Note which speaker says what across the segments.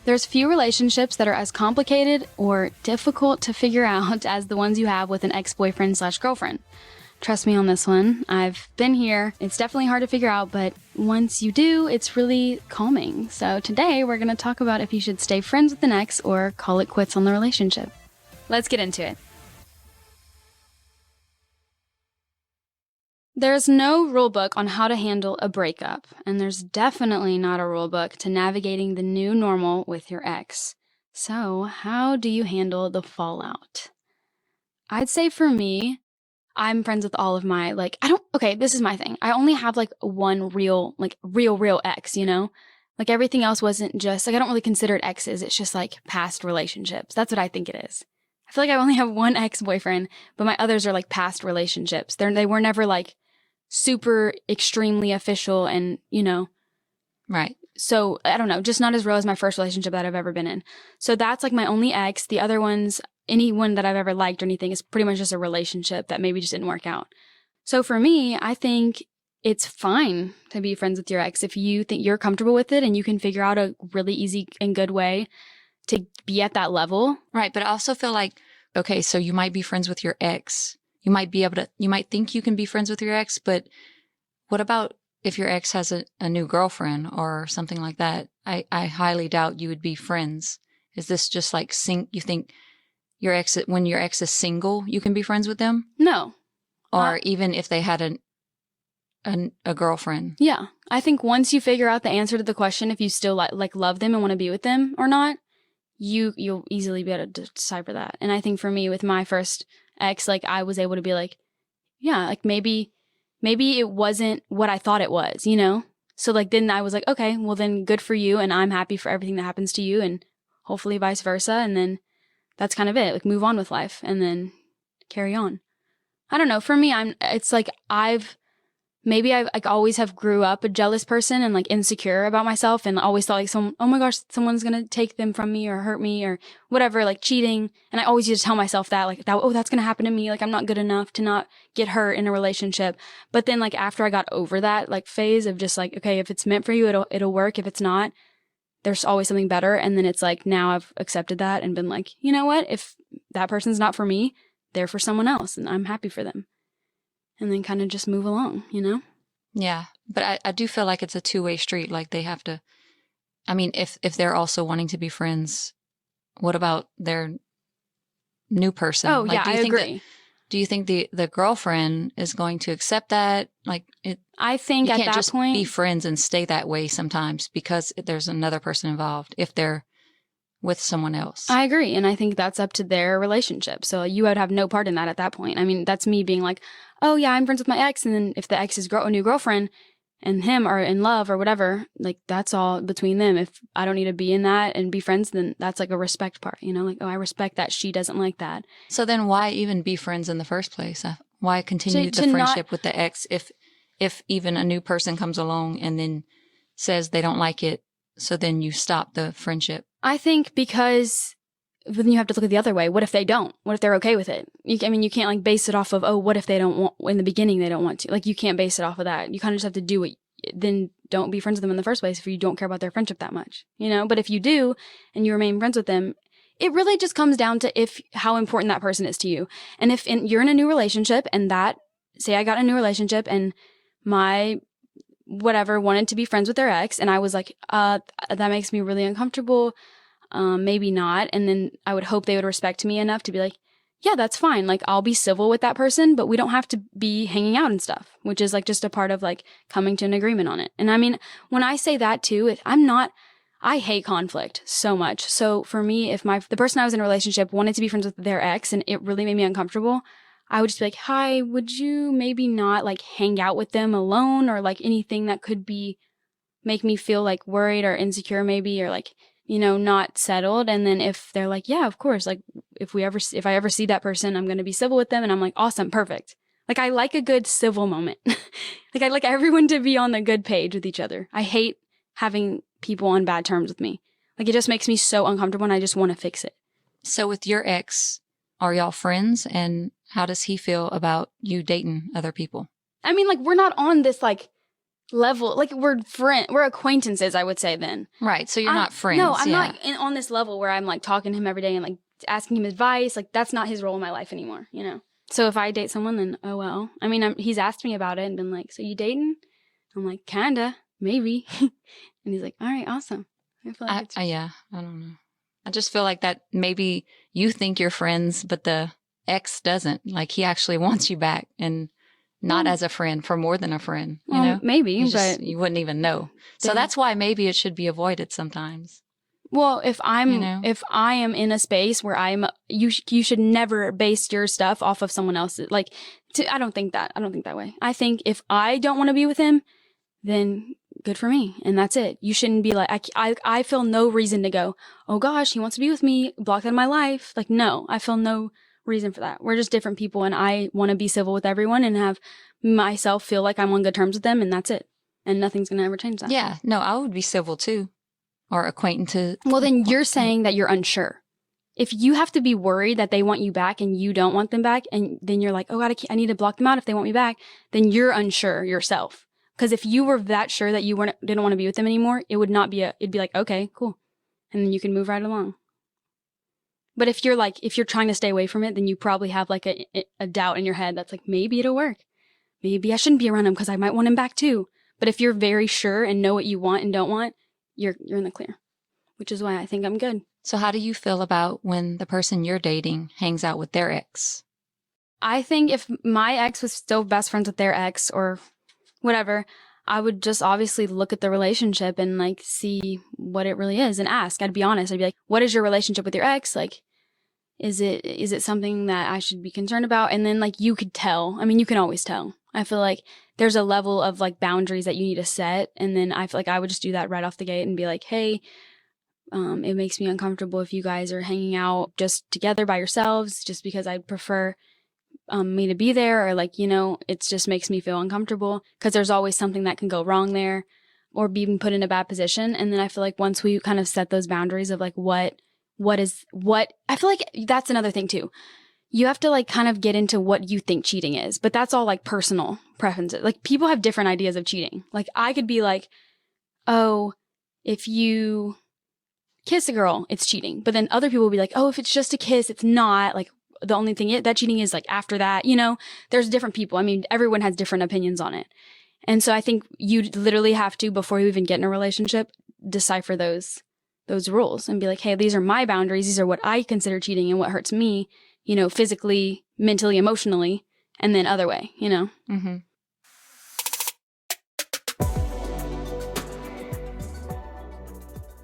Speaker 1: There's few relationships that are as complicated or difficult to figure out as the ones you have with an ex-boyfriend/girlfriend. Trust me on this one. I've been here. It's definitely hard to figure out, but once you do, it's really calming. So today we're going to talk about if you should stay friends with an ex or call it quits on the relationship. Let's get into it. There's no rule book on how to handle a breakup, and there's definitely not a rule book to navigating the new normal with your ex. So how do you handle the fallout? I'd say for me, I'm friends with all of my, this is my thing. I only have one real ex, Like everything else wasn't just, I don't really consider it exes. It's just past relationships. That's what I think it is. I feel like I only have one ex-boyfriend, but my others are past relationships. They were never super extremely official and,
Speaker 2: Right.
Speaker 1: So I don't know, just not as real as my first relationship that I've ever been in. So that's my only ex. The other ones, anyone that I've ever liked or anything is pretty much just a relationship that maybe just didn't work out. So for me, I think it's fine to be friends with your ex if you think you're comfortable with it and you can figure out a really easy and good way to be at that level.
Speaker 2: Right. But I also feel okay, so you might be friends with your ex. You might think you can be friends with your ex, but what about if your ex has a new girlfriend or something like that? I highly doubt you would be friends. Is this just you think when your ex is single, you can be friends with them?
Speaker 1: No.
Speaker 2: Or even if they had a girlfriend?
Speaker 1: Yeah. I think once you figure out the answer to the question, if you still love them and want to be with them or not, you'll easily be able to decipher that. And I think for me with my first ex, I was able to be maybe it wasn't what I thought it was, So then I was okay, well then good for you. And I'm happy for everything that happens to you and hopefully vice versa. And then that's kind of it. Move on with life and then carry on. I don't know. For me, I always have grew up a jealous person and insecure about myself and always thought oh my gosh, someone's going to take them from me or hurt me or whatever, cheating. And I always used to tell myself that that's going to happen to me. I'm not good enough to not get hurt in a relationship. But then after I got over that phase of just okay, if it's meant for you, it'll work. If it's not, there's always something better. And then it's now I've accepted that and been you know what? If that person's not for me, they're for someone else and I'm happy for them. And then kind of just move along,
Speaker 2: Yeah. But I do feel it's a two-way street. They have to, if they're also wanting to be friends, what about their new person?
Speaker 1: Oh, yeah, I agree.
Speaker 2: Do you think the girlfriend is going to accept that?
Speaker 1: I think at that point, you
Speaker 2: can't just be friends and stay that way sometimes because there's another person involved if they're with someone else.
Speaker 1: I agree. And I think that's up to their relationship. So you would have no part in that at that point. That's me being oh yeah, I'm friends with my ex. And then if the ex is a new girlfriend and him are in love or whatever, that's all between them. If I don't need to be in that and be friends, then that's a respect part, oh, I respect that she doesn't like that.
Speaker 2: So then why even be friends in the first place? Why continue the friendship with the ex if even a new person comes along and then says they don't like it, so then you stop the friendship?
Speaker 1: I think because then you have to look at the other way. What if they don't? What if they're okay with it? You can't base it off of, oh, what if they don't want, in the beginning they don't want to. You can't base it off of that. You kind of just have to do it. Then don't be friends with them in the first place if you don't care about their friendship that much, But if you do and you remain friends with them, it really just comes down to how important that person is to you. And if you're in a new relationship and say I got in a new relationship and my whatever wanted to be friends with their ex and I was that makes me really uncomfortable. Maybe not. And then I would hope they would respect me enough to be yeah, that's fine. I'll be civil with that person, but we don't have to be hanging out and stuff, which is just a part of coming to an agreement on it. And when I say that too, I hate conflict so much. So for me, if the person I was in a relationship wanted to be friends with their ex and it really made me uncomfortable, I would just be hi, would you maybe not hang out with them alone or anything that could make me feel worried or insecure maybe or not settled. And then if they're yeah, of course, if I ever see that person, I'm going to be civil with them. And I'm awesome, perfect. I like a good civil moment. I like everyone to be on the good page with each other. I hate having people on bad terms with me. It just makes me so uncomfortable and I just want to fix it.
Speaker 2: So with your ex, are y'all friends? And how does he feel about you dating other people?
Speaker 1: We're not on this level. Like we're acquaintances, I would say then.
Speaker 2: Right. So you're not friends.
Speaker 1: No, I'm not on this level where I'm like talking to him every day and like asking him advice. Like that's not his role in my life anymore, you know? So if I date someone, then oh well. I mean, he's asked me about it and been like, so you dating? I'm like, kinda, maybe. And he's like, all right, awesome. I feel like
Speaker 2: yeah, I don't know. I just feel like that maybe you think you're friends, but the ex doesn't. Like he actually wants you back and not as a friend, for more than a friend, you know?
Speaker 1: Maybe, but
Speaker 2: you wouldn't even know. So that's why maybe it should be avoided sometimes.
Speaker 1: Well, if I am in a space where you should never base your stuff off of someone else's. Like, I don't think that way. I think if I don't want to be with him, then good for me, and that's it. You shouldn't be like, I feel no reason to go, oh gosh, he wants to be with me, block that in my life. Like, no, I feel no reason for that. We're just different people, and I want to be civil with everyone and have myself feel like I'm on good terms with them, and that's it. And nothing's gonna ever change that.
Speaker 2: Yeah, no, I would be civil too. Or acquaintance.
Speaker 1: Well, then you're saying that you're unsure. If you have to be worried that they want you back and you don't want them back, and then you're like, oh God, I need to block them out if they want me back, then you're unsure yourself. Because if you were that sure that you didn't want to be with them anymore, it would not be it'd be like, okay, cool. And then you can move right along. But if you're trying to stay away from it, then you probably have like a doubt in your head that's like, maybe it'll work. Maybe I shouldn't be around him because I might want him back too. But if you're very sure and know what you want and don't want, you're in the clear, which is why I think I'm good.
Speaker 2: So how do you feel about when the person you're dating hangs out with their ex?
Speaker 1: I think if my ex was still best friends with their ex or whatever, I would just obviously look at the relationship and like see what it really is and ask. I'd be honest. I'd be like, what is your relationship with your ex? Like, is it something that I should be concerned about? And then like you could tell. I mean, you can always tell. I feel like there's a level of like boundaries that you need to set. And then I feel like I would just do that right off the gate and be like, hey, it makes me uncomfortable if you guys are hanging out just together by yourselves, just because I'd prefer me to be there, or like, you know, it just makes me feel uncomfortable because there's always something that can go wrong there or be put in a bad position. And then I feel like once we kind of set those boundaries of like what I feel like that's another thing too. You have to like kind of get into what you think cheating is, but that's all like personal preferences. Like people have different ideas of cheating. Like I could be like, oh, if you kiss a girl, it's cheating. But then other people will be like, oh, if it's just a kiss, it's not. Like the only thing that cheating is like after that, you know, there's different people. I mean, everyone has different opinions on it. And so I think you literally have to, before you even get in a relationship, decipher those rules and be like, hey, these are my boundaries. These are what I consider cheating and what hurts me, you know, physically, mentally, emotionally, and then other way, you know? Mm-hmm.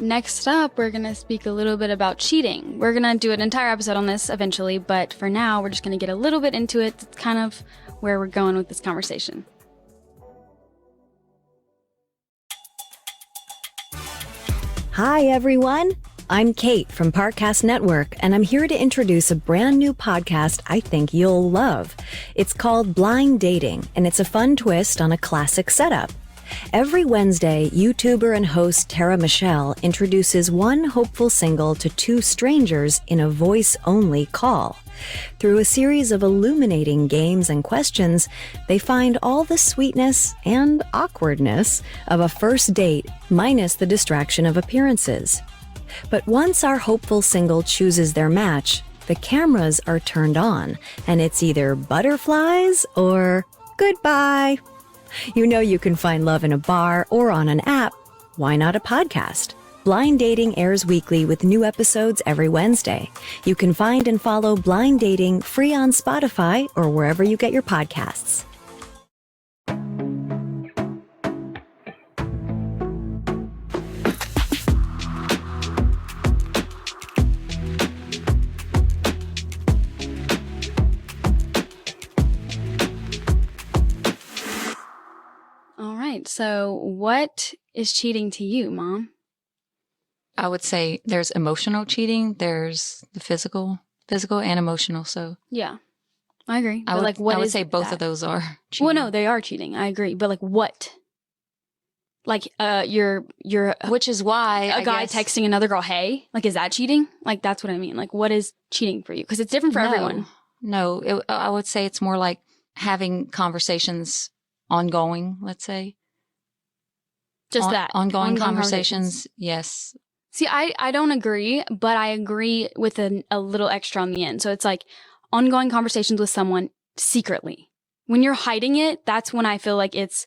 Speaker 1: Next up, we're going to speak a little bit about cheating. We're going to do an entire episode on this eventually, but for now, we're just going to get a little bit into it. It's kind of where we're going with this conversation.
Speaker 3: Hi, everyone. I'm Kate from Parcast Network, and I'm here to introduce a brand new podcast I think you'll love. It's called Blind Dating, and it's a fun twist on a classic setup. Every Wednesday, YouTuber and host Tara Michelle introduces one hopeful single to two strangers in a voice-only call. Through a series of illuminating games and questions, they find all the sweetness and awkwardness of a first date, minus the distraction of appearances. But once our hopeful single chooses their match, the cameras are turned on, and it's either butterflies or goodbye. You know you can find love in a bar or on an app. Why not a podcast? Blind Dating airs weekly with new episodes every Wednesday. You can find and follow Blind Dating free on Spotify or wherever you get your podcasts.
Speaker 1: So what is cheating to you, Mom?
Speaker 2: I would say there's emotional cheating. There's the physical and emotional. So
Speaker 1: yeah, I agree.
Speaker 2: I would say both of those are cheating.
Speaker 1: Well, no, they are cheating. I agree. But like what? Like you're
Speaker 2: which is why
Speaker 1: a guy texting another girl, hey, like is that cheating? Like that's what I mean. Like what is cheating for you? Because it's different for everyone.
Speaker 2: No, I would say it's more like having conversations ongoing, let's say.
Speaker 1: Just that.
Speaker 2: Ongoing conversations. Yes.
Speaker 1: See, I don't agree, but I agree with a little extra on the end. So it's like ongoing conversations with someone secretly. When you're hiding it, that's when I feel like it's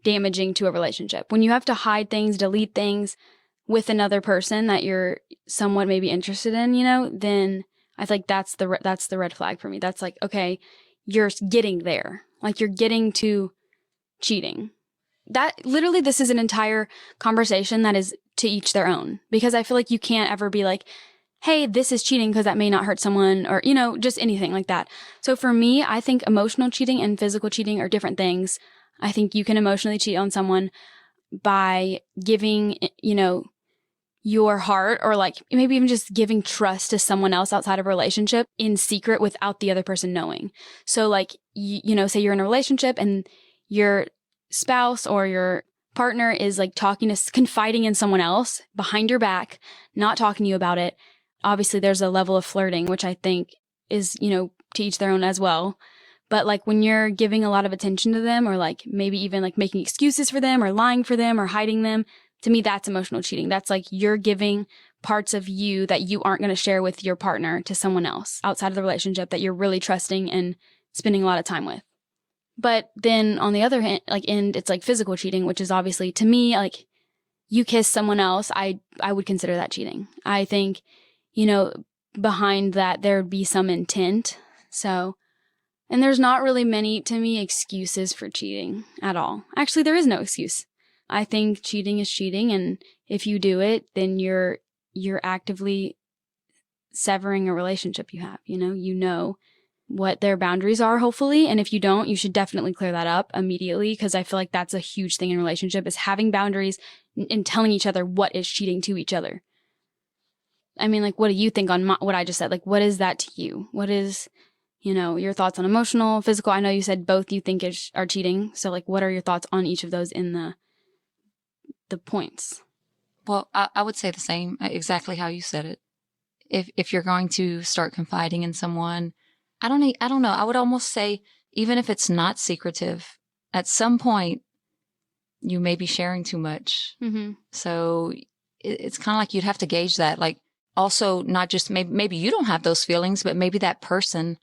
Speaker 1: damaging to a relationship. When you have to hide things, delete things with another person that you're somewhat maybe interested in, then I feel like that's the red flag for me. That's like, okay, you're getting there. Like you're getting to cheating. That literally, this is an entire conversation that is to each their own, because I feel like you can't ever be like, hey, this is cheating because that may not hurt someone, or, just anything like that. So for me, I think emotional cheating and physical cheating are different things. I think you can emotionally cheat on someone by giving, your heart, or like maybe even just giving trust to someone else outside of a relationship in secret without the other person knowing. So like, say you're in a relationship and your spouse or your partner is like confiding in someone else behind your back, not talking to you about it. Obviously there's a level of flirting, which I think is, to each their own as well. But like when you're giving a lot of attention to them, or like maybe even like making excuses for them or lying for them or hiding them, to me, that's emotional cheating. That's like you're giving parts of you that you aren't going to share with your partner to someone else outside of the relationship that you're really trusting and spending a lot of time with. But then on the other hand, end, it's like physical cheating, which is obviously, to me, like you kiss someone else, I would consider that cheating. I think, behind that there would be some intent. So, and there's not really many, to me, excuses for cheating at all. Actually, there is no excuse. I think cheating is cheating, and if you do it, then you're actively severing a relationship you have. You know what their boundaries are, hopefully, and if you don't, you should definitely clear that up immediately, because I feel like that's a huge thing in a relationship, is having boundaries and telling each other what is cheating to each other. I mean, like, what do you think on what I just said? Like, what is that to you? What is, your thoughts on emotional, physical? I know you said both you think are cheating, so like, what are your thoughts on each of those in the points?
Speaker 2: Well, I would say the same, exactly how you said it. If you're going to start confiding in someone, I don't know. I would almost say, even if it's not secretive, at some point you may be sharing too much. Mm-hmm. So it's kind of like you'd have to gauge that. Like, also, not just maybe you don't have those feelings, but maybe that person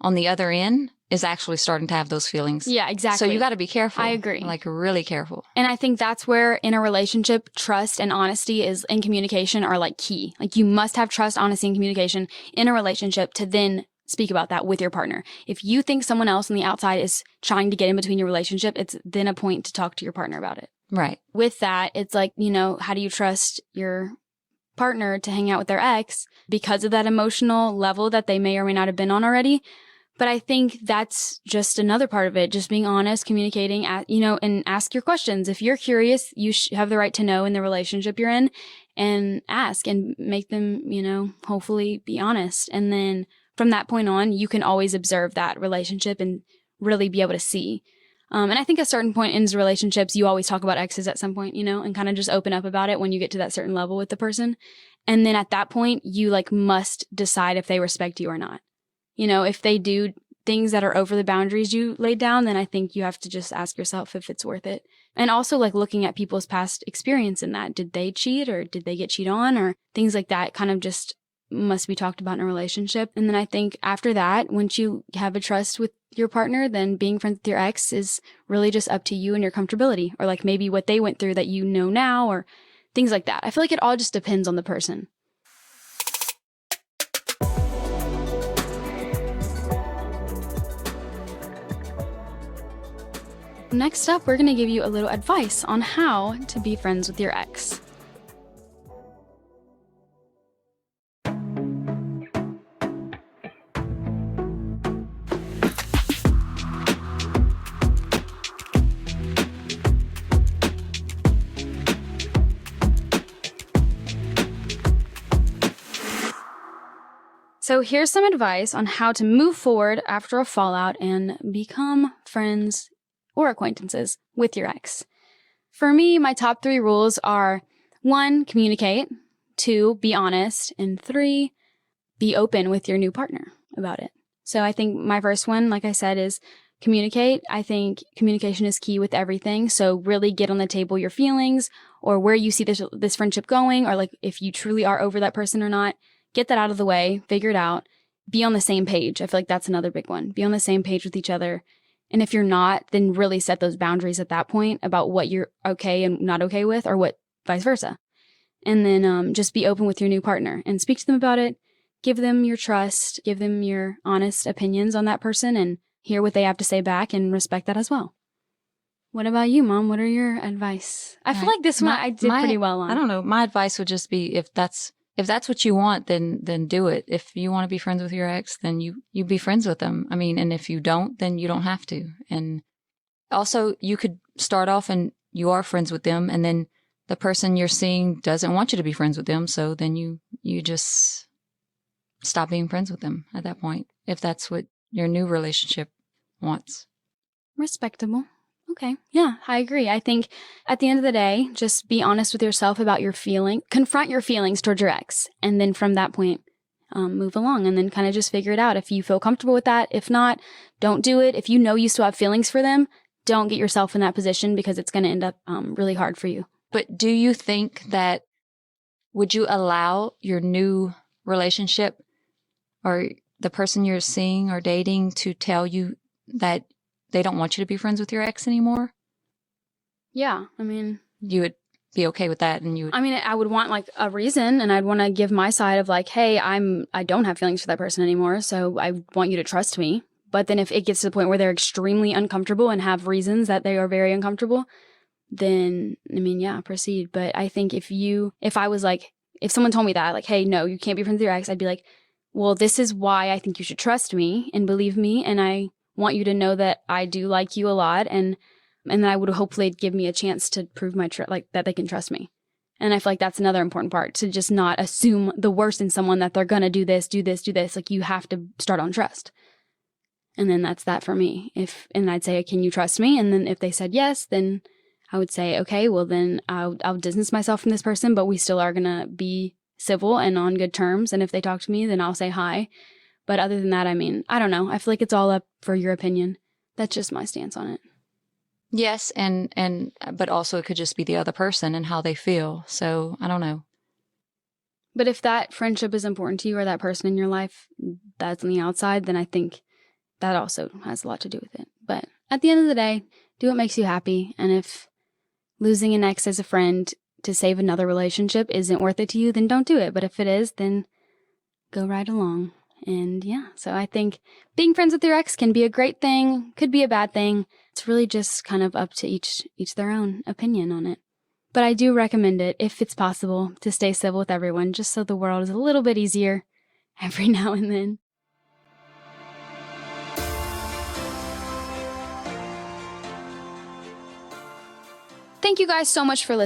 Speaker 2: on the other end is actually starting to have those feelings.
Speaker 1: Yeah, exactly.
Speaker 2: So you got to be careful.
Speaker 1: I agree.
Speaker 2: Like, really careful.
Speaker 1: And I think that's where in a relationship, trust and honesty and communication are like key. Like, you must have trust, honesty, and communication in a relationship to then speak about that with your partner. If you think someone else on the outside is trying to get in between your relationship, it's then a point to talk to your partner about it.
Speaker 2: Right.
Speaker 1: With that, it's like, how do you trust your partner to hang out with their ex because of that emotional level that they may or may not have been on already? But I think that's just another part of it, just being honest, communicating, and ask your questions. If you're curious, you have the right to know in the relationship you're in, and ask and make them, hopefully be honest. And then from that point on, you can always observe that relationship and really be able to see. And I think at a certain point in relationships, you always talk about exes at some point, and kind of just open up about it when you get to that certain level with the person. And then at that point, you must decide if they respect you or not. If they do things that are over the boundaries you laid down, then I think you have to just ask yourself if it's worth it. And also looking at people's past experience in that. Did they cheat, or did they get cheated on, or things like that kind of just must be talked about in a relationship. And then I think after that, once you have a trust with your partner, then being friends with your ex is really just up to you and your comfortability, or maybe what they went through that now, or things like that. I feel like it all just depends on the person. Next up, we're going to give you a little advice on how to be friends with your ex. So here's some advice on how to move forward after a fallout and become friends or acquaintances with your ex. For me, my top 3 rules are 1, communicate, 2, be honest, and 3, be open with your new partner about it. So I think my first one, like I said, is communicate. I think communication is key with everything. So really get on the table your feelings or where you see this friendship going, or like if you truly are over that person or not. Get that out of the way, figure it out, be on the same page. I feel like that's another big one. Be on the same page with each other. And if you're not, then really set those boundaries at that point about what you're okay and not okay with, or what vice versa. And then just be open with your new partner and speak to them about it. Give them your trust, give them your honest opinions on that person, and hear what they have to say back and respect that as well. What about you, Mom? What are your advice? I feel like this one I did pretty well on.
Speaker 2: I don't know. My advice would just be if that's what you want, then do it. If you want to be friends with your ex, then you be friends with them. I mean, and if you don't, then you don't have to. And also, you could start off and you are friends with them, and then the person you're seeing doesn't want you to be friends with them, so then you just stop being friends with them at that point, if that's what your new relationship wants.
Speaker 1: Respectable. Okay. Yeah, I agree. I think at the end of the day, just be honest with yourself about your feeling. Confront your feelings towards your ex. And then from that point, move along and then kind of just figure it out. If you feel comfortable with that, if not, don't do it. If you know you still have feelings for them, don't get yourself in that position because it's going to end up really hard for you.
Speaker 2: But do you think that, would you allow your new relationship or the person you're seeing or dating to tell you that they don't want you to be friends with your ex anymore?
Speaker 1: Yeah, I mean,
Speaker 2: you would be okay with that, and you would...
Speaker 1: I mean, I would want like a reason, and I'd want to give my side of like, hey, I don't have feelings for that person anymore, so I want you to trust me. But then if it gets to the point where they're extremely uncomfortable and have reasons that they are very uncomfortable, then I mean, yeah, proceed. But I think if someone told me that, like, hey, no, you can't be friends with your ex, I'd be like, well, this is why I think you should trust me and believe me, and I want you to know that I do like you a lot, and then I would hopefully give me a chance to prove my like that they can trust me. And I feel like that's another important part, to just not assume the worst in someone, that they're gonna do this. Like, you have to start on trust. And then that's that for me. And I'd say, can you trust me? And then if they said yes, then I would say, okay, well then I'll distance myself from this person, but we still are gonna be civil and on good terms. And if they talk to me, then I'll say hi. But other than that, I mean, I don't know. I feel like it's all up for your opinion. That's just my stance on it.
Speaker 2: Yes, but also it could just be the other person and how they feel. So I don't know.
Speaker 1: But if that friendship is important to you, or that person in your life that's on the outside, then I think that also has a lot to do with it. But at the end of the day, do what makes you happy. And if losing an ex as a friend to save another relationship isn't worth it to you, then don't do it. But if it is, then go right along. And yeah, so I think being friends with your ex can be a great thing, could be a bad thing. It's really just kind of up to each their own opinion on it. But I do recommend it, if it's possible, to stay civil with everyone, just so the world is a little bit easier every now and then. Thank you guys so much for listening.